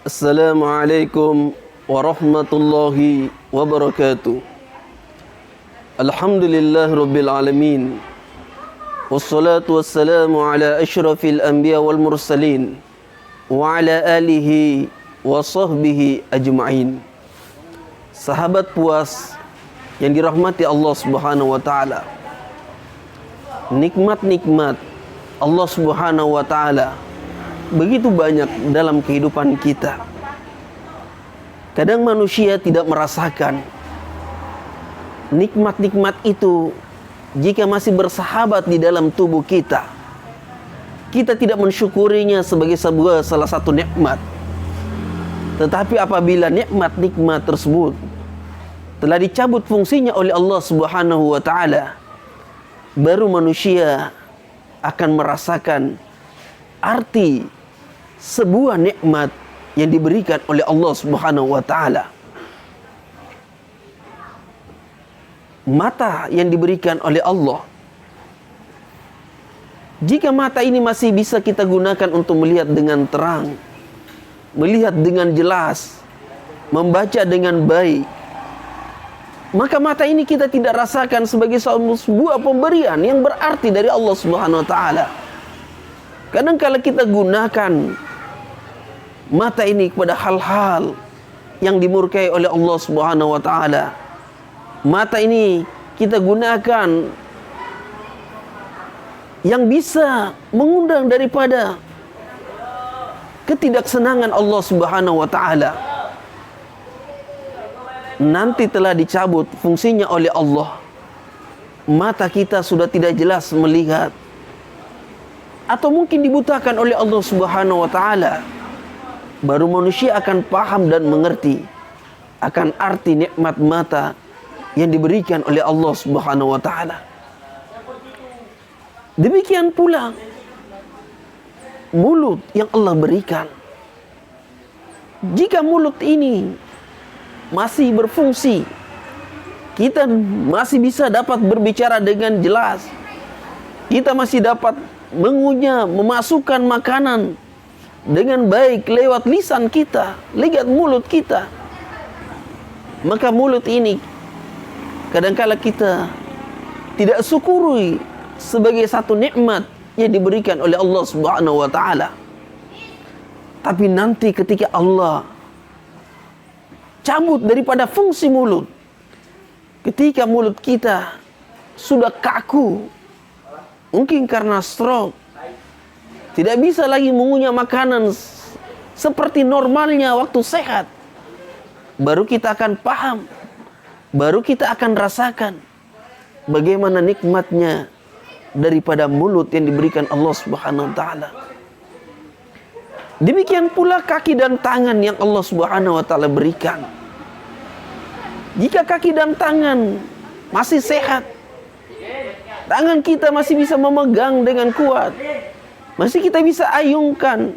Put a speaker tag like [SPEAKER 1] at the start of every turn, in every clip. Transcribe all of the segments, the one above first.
[SPEAKER 1] Assalamualaikum warahmatullahi wabarakatuh. Alhamdulillah rabbil alamin. Wassalatu wassalamu ala asyrafil anbiya wal mursalin wa ala alihi wa sahbihi ajma'in. Sahabat puas yang dirahmati Allah Subhanahu wa taala. Nikmat-nikmat Allah Subhanahu wa taala begitu banyak dalam kehidupan kita. Kadang manusia tidak merasakan nikmat-nikmat itu jika masih bersahabat di dalam tubuh kita. Kita tidak mensyukurinya sebagai salah satu nikmat. Tetapi apabila nikmat-nikmat tersebut telah dicabut fungsinya oleh Allah Subhanahu wa taala, baru manusia akan merasakan arti sebuah nikmat yang diberikan oleh Allah Subhanahu wa taala. Mata yang diberikan oleh Allah. Jika mata ini masih bisa kita gunakan untuk melihat dengan terang, melihat dengan jelas, membaca dengan baik, maka mata ini kita tidak rasakan sebagai sebuah pemberian yang berarti dari Allah Subhanahu wa taala. Kadang kala kita gunakan mata ini kepada hal-hal yang dimurkai oleh Allah Subhanahu wa taala. Mata ini kita gunakan yang bisa mengundang daripada ketidaksenangan Allah Subhanahu wa taala. Nanti telah dicabut fungsinya oleh Allah. Mata kita sudah tidak jelas melihat, atau mungkin dibutakan oleh Allah Subhanahu wa taala. Baru manusia akan paham dan mengerti akan arti nikmat mata yang diberikan oleh Allah Subhanahu wa taala. Demikian pula mulut yang Allah berikan. Jika mulut ini masih berfungsi, kita masih bisa dapat berbicara dengan jelas. Kita masih dapat mengunyah, memasukkan makanan dengan baik lewat lisan kita, lewat mulut kita. Maka mulut ini kadangkala kita tidak syukuri sebagai satu nikmat yang diberikan oleh Allah Subhanahu wa taala. Tapi nanti ketika Allah cabut daripada fungsi mulut, ketika mulut kita sudah kaku, mungkin karena stroke, tidak bisa lagi mengunyah makanan seperti normalnya waktu sehat, baru kita akan paham, baru kita akan rasakan bagaimana nikmatnya daripada mulut yang diberikan Allah Subhanahu wa taala. Demikian pula kaki dan tangan yang Allah Subhanahu wa taala berikan. Jika kaki dan tangan masih sehat, tangan kita masih bisa memegang dengan kuat, masih kita bisa ayungkan,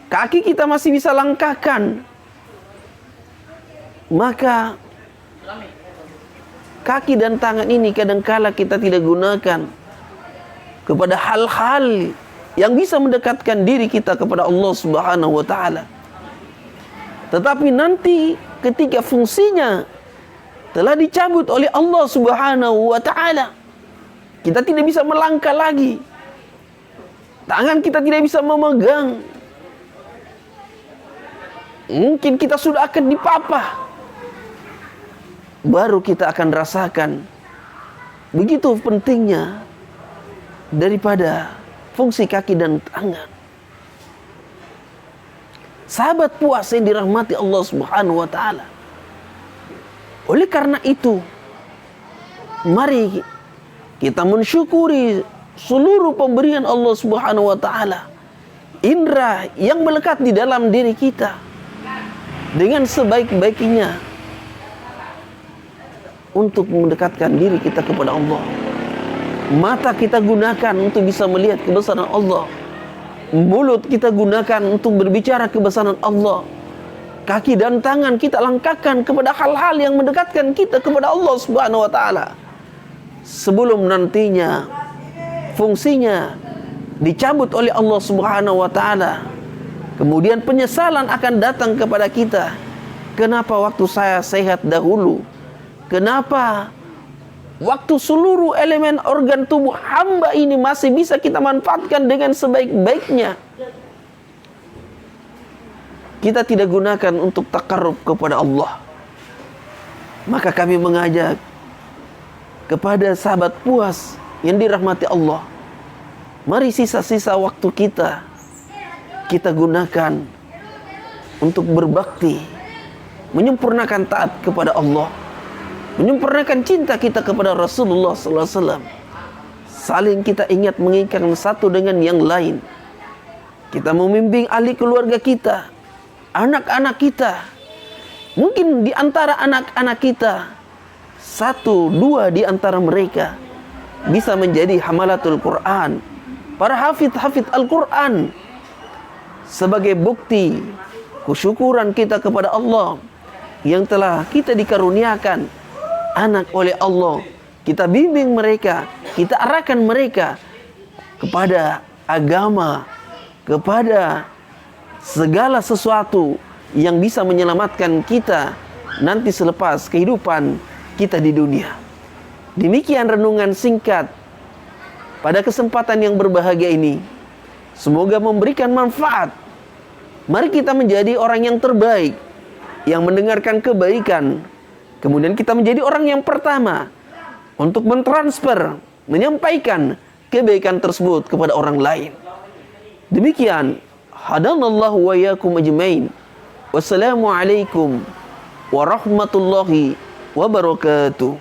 [SPEAKER 1] kaki kita masih bisa langkahkan, maka kaki dan tangan ini kadangkala kita tidak gunakan kepada hal-hal yang bisa mendekatkan diri kita kepada Allah Subhanahu wa taala. Tetapi nanti ketika fungsinya telah dicabut oleh Allah Subhanahu wa taala, kita tidak bisa melangkah lagi. Tangan kita tidak bisa memegang. Mungkin kita sudah akan dipapah. Baru kita akan rasakan begitu pentingnya daripada fungsi kaki dan tangan. Sahabat puas yang dirahmati Allah Subhanahu wa taala. Oleh karena itu, mari kita mensyukuri seluruh pemberian Allah Subhanahu wa taala. Indra yang melekat di dalam diri kita dengan sebaik-baiknya untuk mendekatkan diri kita kepada Allah. Mata kita gunakan untuk bisa melihat kebesaran Allah. Mulut kita gunakan untuk berbicara kebesaran Allah. Kaki dan tangan kita langkahkan kepada hal-hal yang mendekatkan kita kepada Allah Subhanahu wa taala. Sebelum nantinya fungsinya dicabut oleh Allah Subhanahu wa taala Kemudian penyesalan akan datang kepada kita. Kenapa waktu saya sehat dahulu? Kenapa waktu seluruh elemen organ tubuh hamba ini masih bisa kita manfaatkan dengan sebaik-baiknya, kita tidak gunakan untuk takarrub kepada Allah? Maka kami mengajak kepada sahabat puas yang dirahmati Allah, mari sisa-sisa waktu kita gunakan untuk berbakti, menyempurnakan taat kepada Allah, menyempurnakan cinta kita kepada Rasulullah SAW. Saling kita ingat mengingatkan satu dengan yang lain. Kita membimbing ahli keluarga kita, anak-anak kita. Mungkin di antara anak-anak kita, 1-2 di antara mereka bisa menjadi hamalatul Quran, para hafidh Al-Quran. Sebagai bukti kesyukuran kita kepada Allah yang telah kita dikaruniakan anak oleh Allah, kita bimbing mereka, kita arahkan mereka kepada agama, kepada segala sesuatu yang bisa menyelamatkan kita nanti selepas kehidupan kita di dunia. Demikian renungan singkat pada kesempatan yang berbahagia ini. Semoga memberikan manfaat. Mari kita menjadi orang yang terbaik, yang mendengarkan kebaikan. Kemudian kita menjadi orang yang pertama untuk mentransfer, menyampaikan kebaikan tersebut kepada orang lain. Demikian, hadanallahu wa iyyakum ajmain. Wassalamualaikum warahmatullahi wabarakatuh.